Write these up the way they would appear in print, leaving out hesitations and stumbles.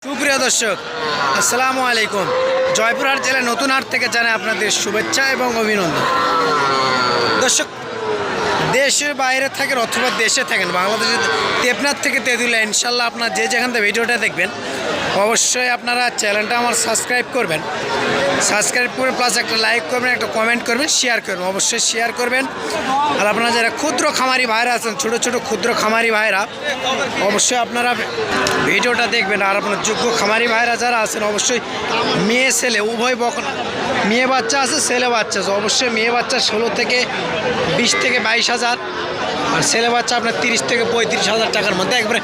সুপ্রিয় দর্শক, আসসালামু আলাইকুম। জয়পুরহাট জেলার নতুন হাট থেকে জানাই আপনাদের শুভেচ্ছা এবং অভিনন্দন। দর্শক, দেশের বাইরে থাকেন অথবা দেশে থাকেন, বাংলাদেশের দেবনাথ থেকে তেঁতুলিয়া, ইনশাল্লাহ আপনার যে যেখান থেকে ভিডিওটা দেখবেন অবশ্যই আপনারা চ্যানেলটা আমার সাবস্ক্রাইব করবেন। সাবস্ক্রাইব করে প্লাস একটা লাইক করবেন, একটা কমেন্ট করবেন, শেয়ার করবেন, অবশ্যই শেয়ার করবেন। আর আপনারা যারা ক্ষুদ্র খামারি ভাইরা আছেন, ছোটো ছোটো ক্ষুদ্র খামারি ভাইরা, অবশ্যই আপনারা ভিডিওটা দেখবেন। আর আপনার যোগ্য খামারি ভাইরা যারা আছেন, অবশ্যই মেয়ে ছেলে উভয় মেয়ে বাচ্চা আছে, ছেলে বাচ্চা আছে। অবশ্যই মেয়ে বাচ্চা 16 থেকে 20 থেকে 22 হাজার, আর ছেলে বাচ্চা আপনার 30 থেকে 35 হাজার টাকার মধ্যে, একবারে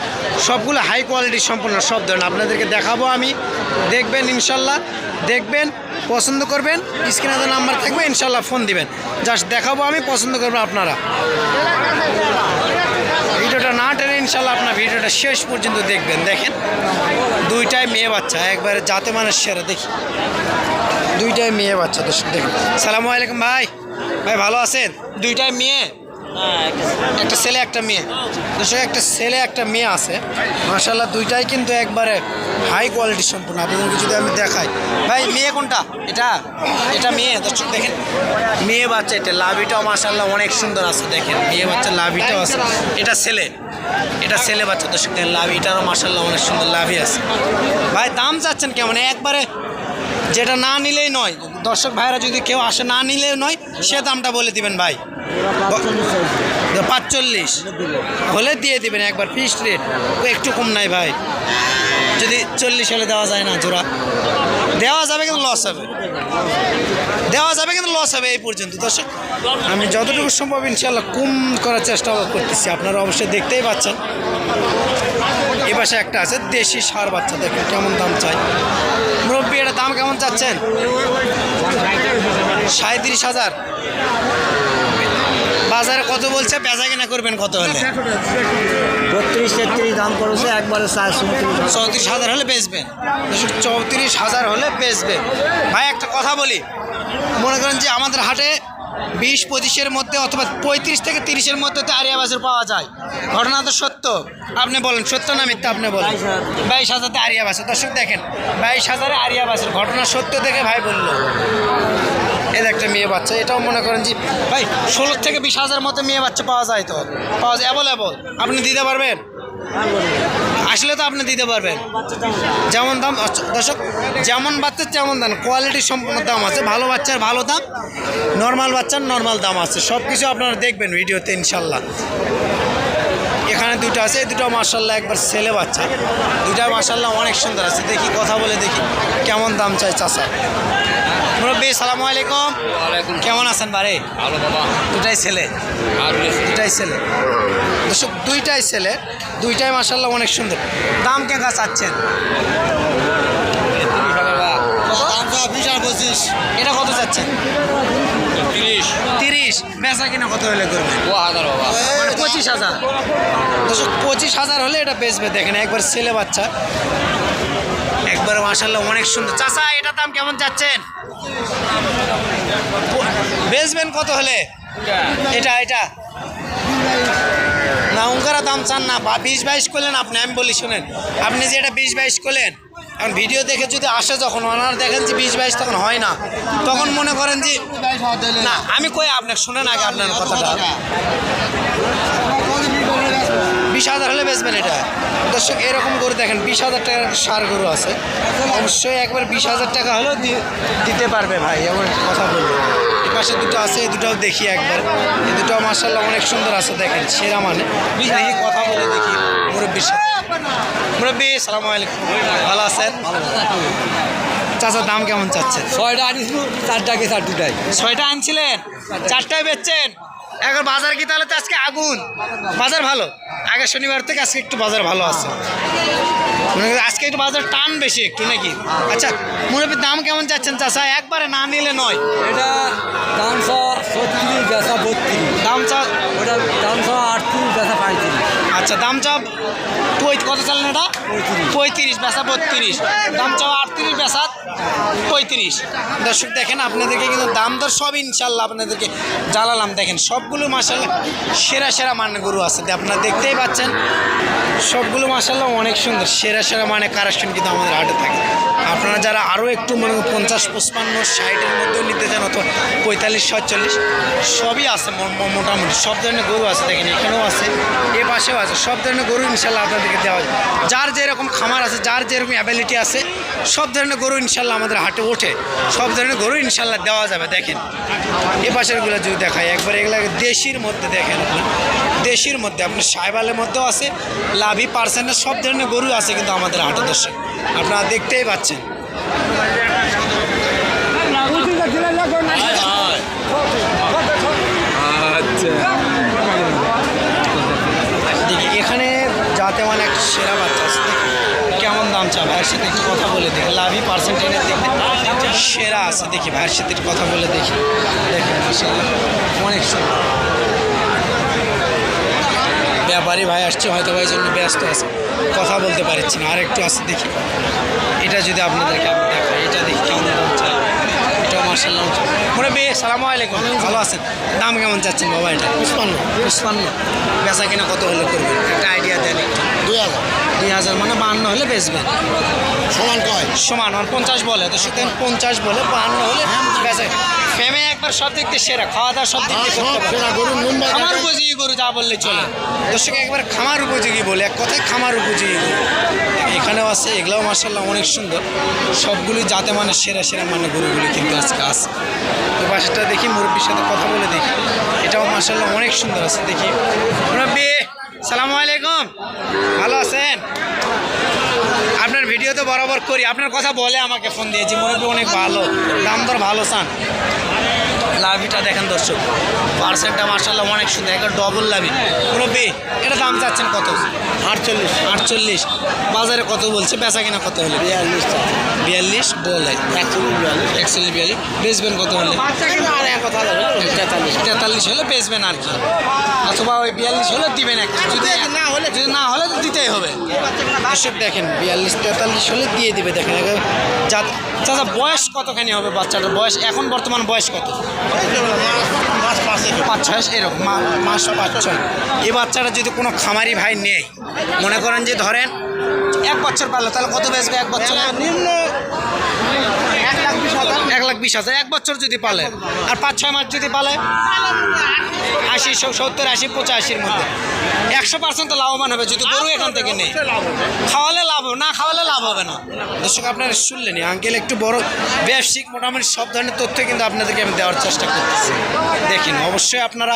সবগুলো হাই কোয়ালিটির সম্পূর্ণ সব ধরনের আপনাদেরকে দেখাবো আমি। দেখবেন ইনশাল্লাহ, দেখবেন, পছন্দ করবেন, স্ক্রিনে নাম্বার থাকবে, ইনশাল্লাহ ফোন দিবেন। জাস্ট দেখাবো আমি, পছন্দ করবেন আপনারা। ভিডিওটা না টেনে ইনশাল্লাহ আপনার ভিডিওটা শেষ পর্যন্ত দেখবেন। দেখেন দুইটাই মেয়ে বাচ্চা, একবারে জাতে মানুষ সেরা। দেখি দুইটাই মেয়ে বাচ্চা। দর্শক দেখুন। সালামু আলাইকুম ভাই, ভাই ভালো আছেন? দুইটাই মেয়ে, একটা ছেলে একটা মেয়ে। দর্শক, একটা ছেলে একটা মেয়ে আছে, মাশাআল্লাহ দুইটাই কিন্তু একবারে হাই কোয়ালিটি সম্পূর্ণ। আপনাদেরকে যদি আমি দেখাই, ভাই মেয়ে কোনটা? এটা মেয়ে। দর্শক দেখেন মেয়ে বাচ্চা, এটা লাভিটাও মাশাআল্লাহ অনেক সুন্দর আছে। দেখেন মেয়ে বাচ্চা লাভিটাও আছে। এটা ছেলে বাচ্চা। দর্শক দেখেন লাভিটারও মাশাআল্লাহ অনেক সুন্দর লাভি আছে। ভাই দাম চাচ্ছেন কেমন? একবারে যেটা না নিলেই নয়, দর্শক ভাইরা যদি কেউ আসে না নিলেও নয়, সে দামটা বলে দিবেন ভাই। 45 হলে দিয়ে দিবেন, একবার ফিক্সড রেট, একটু কম নাই ভাই। যদি 40 হলে দেওয়া যায় না জোড়া? দেওয়া যাবে, কিন্তু লস হবে। এই পর্যন্ত। দর্শক, আমি যতটুকু সম্ভব ইনশাল্লাহ কম করার চেষ্টা করতেছি, আপনারা অবশ্যই দেখতেই পাচ্ছেন। এ পাশে একটা আছে দেশি ষাঁড় বাচ্চা, দেখুন কেমন দাম চাই। মুরব্বী, এটা দাম কেমন চাচ্ছেন? 37,000। বাজারে কত বলছে? বেচা কিনা করবেন কত হলে? 32-33 দাম করেছে, একবারে 34,000 হলে বেচবেন। 34,000 হলে বেচবেন। ভাই একটা কথা বলি, মনে করেন যে আমাদের হাটে 20-25-এর মধ্যে অথবা 35 থেকে 30-এর মধ্যে তো আরিয়া বাছুর পাওয়া যায়। ঘটনা তো সত্য, আপনি বলেন সত্য না মিথ্যা? আপনি বলেন। 22,000 আরিয়া বাছুর। দর্শক দেখেন 22,000 আরিয়া বাছুর, ঘটনা সত্য দেখে ভাই বললো। এর একটা মেয়ে বাচ্চা, এটাও মনে করেন যে ভাই 16 থেকে 20,000 মতো মেয়ে বাচ্চা পাওয়া যায়, তো পাওয়া যায় অ্যাভেলেবল। আপনি দিতে পারবেন? আসলে তো আপনি দিতে পারবেন, যেমন দাম। দর্শক, যেমন বাচ্চার তেমন দাম, কোয়ালিটির সম্পূর্ণ দাম আছে। ভালো বাচ্চার ভালো দাম, নর্মাল বাচ্চার নর্মাল দাম আছে। সব কিছু আপনারা দেখবেন ভিডিওতে ইনশাল্লাহ। এখানে দুটো আছে, এই দুটো মাশাআল্লাহ একবার ছেলে বাচ্চা, দুটা মাশাআল্লাহ অনেক সুন্দর আছে। দেখি কথা বলে দেখি কেমন দাম চাই চাচা। মুরব্বী সালামু আলাইকুম। কেমন আছেন বারে? ভালো বাবা। দুটাই ছেলে? দর্শক দুইটাই ছেলে, দুইটাই মাশাআল্লাহ অনেক সুন্দর। দাম কে গা চাচ্ছেন? 20-25। এটা কত চাচ্ছেন? 30। বেচা কিনা কত হলে করবে? 25,000। দর্শক 25,000 হলে এটা বেচবে। দেখেন একবার ছেলে বাচ্চা, একবার মাশাআল্লাহ অনেক সুন্দর। চাচা, এটার দাম কেমন চাচ্ছেন? বেচবেন কত হলে? এটা না, উনকারা দাম চান না। 20-22 করলেন আপনি, আমি বলি শুনেন, আপনি যে এটা 20-22 করলেন, এখন ভিডিও দেখে যদি আসে, যখন ওনারা দেখেন যে 20-22 তখন হয় না, তখন মনে করেন যে না, আমি কই আপনাকে শুনেন আগে আপনার কথাটা। 20,000 হলে বেচবেন এটা। দর্শক এরকম করে দেখেন 20,000 টাকার ষাঁড় গরু আছে, অবশ্যই একবার 20,000 টাকা হলেও দিতে পারবে ভাই, এমন কথা বলবো। এই পাশে দুটো আছে, এই দুটাও দেখি একবার। এই দুটাও মাশাআল্লাহ অনেক সুন্দর আছে। দেখেন সেরা মানে। দেখি কথা বলে দেখি মুরব্বীর সাথে। মুরব্বী সালামু আলাইকুম, ভালো আছেন? চাচা দাম কেমন চাচ্ছেন? 6টা আনিছিল, 4টাকে 4টাই। 6টা আনছিলেন, 4টায় বেচছেন। এখন বাজার কি তাহলে তো আজকে আগুন? বাজার ভালো, আগে শনিবার থেকে আজকে একটু বাজার ভালো আছে, আজকে একটু বাজার টান বেশি একটু নাকি? আচ্ছা মুরব্বীর দাম কেমন চাচ্ছেন চাচা? একবারে না নিলে নয়। এটা দাম 36, বেচা 32। দাম চা, ওটা দাম 38, বেচা 35। আচ্ছা আচ্ছা দাম চাও কত চালেন এটা 35 বেচা 32, দাম চাও 38 বেচা 35। দর্শক দেখেন আপনাদেরকে কিন্তু দাম দর সব ইনশাল্লাহ আপনাদেরকে জানালাম। দেখেন সবগুলো মাশাল্লাহ সেরা সেরা মানে গরু আছে, আপনারা দেখতেই পাচ্ছেন সবগুলো মাশাল্লাহ অনেক সুন্দর সেরা সেরা মানে কালেকশন কিন্তু আমাদের হাটে থাকে। আপনারা যারা আরও একটু মনে 50, 55, 60-এর মধ্যেও নিতে চান অথবা 45, 47 সবই আছে মোটামুটি সব ধরনের গরু আছে। দেখেন এখানেও আছে, এ পাশেও আছে, সব ধরনের গরু ইনশাল্লাহ আপনাদেরকে দেওয়া যায়। যার যেরকম খামার আছে, যার যেরকম অ্যাবিলিটি আছে, সব ধরনের গরু ইনশাল্লাহ আমাদের হাটে ওঠে, সব ধরনের গরু ইনশাল্লাহ দেওয়া যাবে। দেখেন এ পাশেরগুলো যদি দেখায় একবার এগুলো দেশির মধ্যে দেখেন, দেশির মধ্যে আপনার সাইবালের মধ্যেও আছে, লাভি পার্সেন্টের সব ধরনের গরু আছে কিন্তু আমাদের হাটে। দর্শক আপনারা দেখতেই পাচ্ছেন। দেখি এখানে যাতে মানে একটা সেরা বাচ্চা আছে, কেমন দাম চা ভাইয়ের সাথে একটু কথা বলে দেখি। লাভি পার্সেন্টেজের দেখতে সেরা আছে, দেখি ভাইয়ের সাথে একটু কথা বলে দেখি। দেখেন মাশাআল্লাহ অনেক সুন্দর। ব্যাপারী ভাই আসছে হয়তো ভাই জন্য ব্যস্ত আছে, কথা বলতে পারছি না। আর একটু আছে দেখি, এটা যদি আপনাদেরকে আমি দেখাই, এটা দেখি কেমন দাম চাই। এটাও মাশাআল্লাহ মনে বে সালামু আলাইকুম, ভালো আছেন? দাম কেমন চাচ্ছেন বাবা? এটা 55 বেচা কিনা কত হলে করবেন একটা আইডিয়া দেন একটু। 2000 মানে 52 হলে বেচবেন। সমান কয় সমান 50 বলে, তো সুতরাং 50 বলে 52 হলে বেচে। ফেমে একবার সব দিক থেকে সেরা, খাওয়া দাওয়া সব দিক থেকে করতে পারে। গরুর নম্বর খামার উপযোগী গরু যা বললে চলে। দর্শক একবার খামার উপযোগী বলে, এক কথায় খামার উপযোগী গরু এখানেও আছে। এগুলোও মাশাআল্লাহ অনেক সুন্দর, সবগুলি যাতে মানে সেরা সেরা মানে গরুগুলি কিন্তু আজকে আছে। তো বাসাটা দেখি, মুরব্বীর সাথে কথা বলে দেখি। এটাও মাশাআল্লাহ অনেক সুন্দর আছে। দেখি মুরব্বী সালামু আলাইকুম, ভালো আছেন? আপনার ভিডিও তো বরাবর করি, আপনার কথা বলে আমাকে ফোন দিয়েছি। মুরব্বী অনেক ভালো, দাম দর ভালো চান। লাভিটা দেখেন দর্শক, পার্সেন্টটা মাশাআল্লাহ অনেক সুন্দর, একটা ডবল লাভি। মুরব্বী এটা দাম চাচ্ছেন কত? 48। বাজারে কত বলছে, বেচা কিনা কত হলে? 42 বলে, 41 বেচবেন কত হলে? 43 হলে বেচবেন আর কি, অথবা ওই 42 হলে দিবেন একটা, যদি না হলে তো দিতেই হবে। দর্শক দেখেন 42-43 হলে দিয়ে দিবে। দেখেন চাচা বয়স কতখানি হবে বাচ্চাটার? বয়স এখন বর্তমান বয়স কত? 5-6 এরকম, মাস 5-6। এই বাচ্চাটা যদি কোনো খামারি ভাই নেই, মনে করেন যে ধরেন 1 বছর পারলো, তাহলে কত বেচবে 1 বছরে? নিম্ন 1,20,000। 1 বছর যদি পালে, আর 5-6 মাস যদি পালে 80, 70, 80, 85-র মধ্যে 100% তো লাভবান হবে যদি গরু এখান থেকে নেই। খাওয়ালে লাভ হবে, না খাওয়ালে লাভ হবে না। দর্শক আপনারা শুনলেনি, আঙ্কেল একটু বড় ব্যবসায়িক মোটামুটি সব ধরনের তথ্য কিন্তু আপনাদেরকে আমি দেওয়ার চেষ্টা করতেছি। দেখেন অবশ্যই আপনারা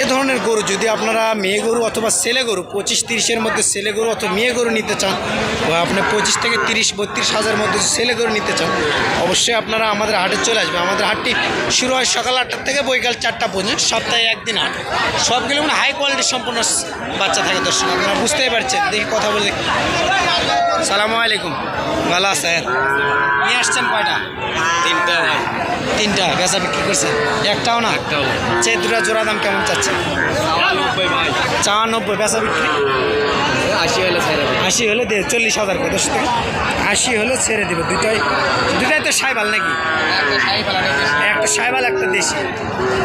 এ ধরনের গরু যদি আপনারা মেয়ে গরু অথবা ছেলে গরু 25-30-এর মধ্যে ছেলে গরু অথবা মেয়ে গরু নিতে চান, বা আপনি 25 থেকে 30-32 হাজার মধ্যে ছেলে গরু নিতে চান, অবশ্যই আপনারা আমাদের হাটে চলে আসবে। আমাদের হাটটি শুরু হয় সকাল 8টা থেকে বৈকাল 4টা পর্যন্ত, সপ্তাহে একদিন হাট। সবগুলো মানে হাই কোয়ালিটির সম্পূর্ণ বাচ্চা থাকে। দর্শক আপনারা বুঝতেই পারছেন। দেখি কথা বলে। সালামু আলাইকুম, ভালো আছেন? নিয়ে আসছেন কয়টা? 3টা বেচা বিক্রি করছেন? একটাও না? সে 2টা জোড়া দাম কেমন চাচ্ছেন? 94 বেচা বিক্রি 80 হলে 40,000 করে। 10 থেকে 80 হলে ছেড়ে দেবে। দুটাই তো সাইবাল নাকি? একটা সাইবাল একটা দেশি।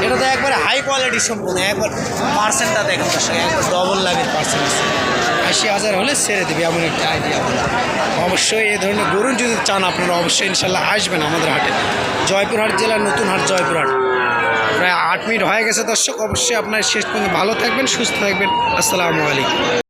এটা তো একবারে হাই কোয়ালিটি সম্পূর্ণ। একবার পার্সেন্টটা দেখেন দর্শক, একবার ডবল লাভের পার্সেন্ট। 80,000 হলে ছেড়ে দেবে এমন একটা আইডিয়া। অবশ্যই এই ধরনের গরু যদি চান আপনারা অবশ্যই ইনশাল্লাহ আসবেন আমাদের হাটে। জয়পুরহাট জেলার নতুন হাট জয়পুরহাট। প্রায় 8 মিনিট হয়ে গেছে দর্শক। অবশ্যই আপনার শেষ পর্যন্ত ভালো থাকবেন, সুস্থ থাকবেন। আসসালামু আলাইকুম।